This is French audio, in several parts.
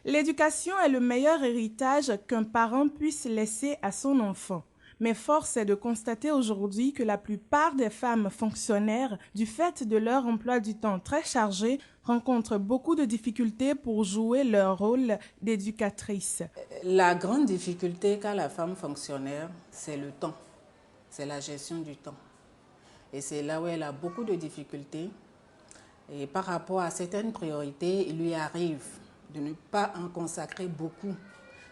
L'éducation est le meilleur héritage qu'un parent puisse laisser à son enfant. Mais force est de constater aujourd'hui que la plupart des femmes fonctionnaires, du fait de leur emploi du temps très chargé, rencontrent beaucoup de difficultés pour jouer leur rôle d'éducatrice. La grande difficulté qu'a la femme fonctionnaire, c'est le temps, c'est la gestion du temps. Et c'est là où elle a beaucoup de difficultés. Et par rapport à certaines priorités, il lui arrive de ne pas en consacrer beaucoup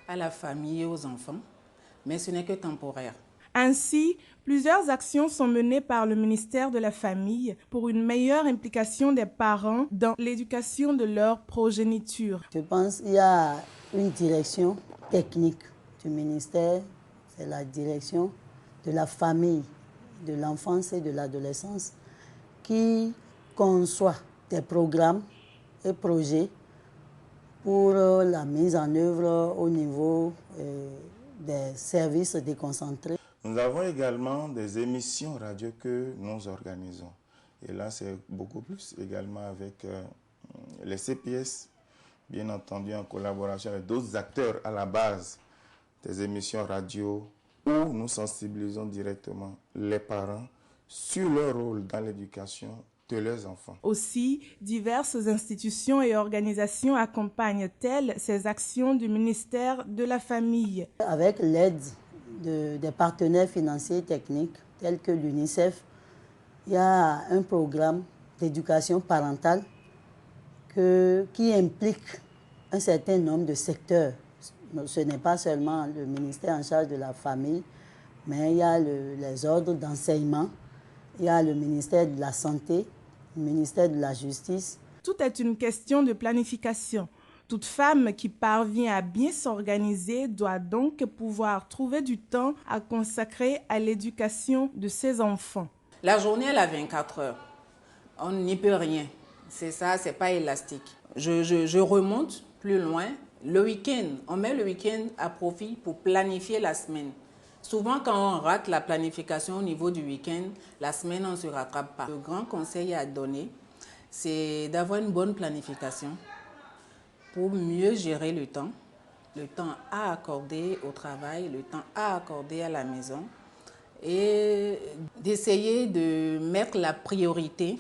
à la famille et aux enfants, mais ce n'est que temporaire. Ainsi, plusieurs actions sont menées par le ministère de la Famille pour une meilleure implication des parents dans l'éducation de leur progéniture. Je pense qu'il y a une direction technique du ministère, c'est la direction de la famille, de l'enfance et de l'adolescence qui conçoit des programmes et projets pour la mise en œuvre au niveau des services déconcentrés. Nous avons également des émissions radio que nous organisons. Et là, c'est beaucoup plus également avec les CPS, bien entendu en collaboration avec d'autres acteurs à la base des émissions radio où nous sensibilisons directement les parents sur leur rôle dans l'éducation de leurs enfants. Aussi, diverses institutions et organisations accompagnent-elles ces actions du ministère de la Famille. Avec l'aide des partenaires financiers et techniques tels que l'UNICEF, il y a un programme d'éducation parentale qui implique un certain nombre de secteurs. Ce n'est pas seulement le ministère en charge de la famille, mais il y a les ordres d'enseignement, il y a le ministère de la Santé, le ministère de la Justice. Tout est une question de planification. Toute femme qui parvient à bien s'organiser doit donc pouvoir trouver du temps à consacrer à l'éducation de ses enfants. La journée, elle a 24 heures. On n'y peut rien. C'est ça, c'est pas élastique. Je remonte plus loin. Le week-end, on met le week-end à profit pour planifier la semaine. Souvent, quand on rate la planification au niveau du week-end, la semaine, on ne se rattrape pas. Le grand conseil à donner, c'est d'avoir une bonne planification pour mieux gérer le temps à accorder au travail, le temps à accorder à la maison et d'essayer de mettre la priorité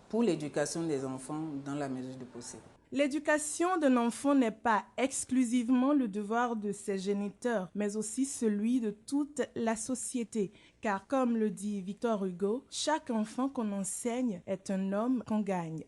pour l'éducation des enfants dans la mesure du possible. L'éducation d'un enfant n'est pas exclusivement le devoir de ses géniteurs, mais aussi celui de toute la société. Car comme le dit Victor Hugo, chaque enfant qu'on enseigne est un homme qu'on gagne.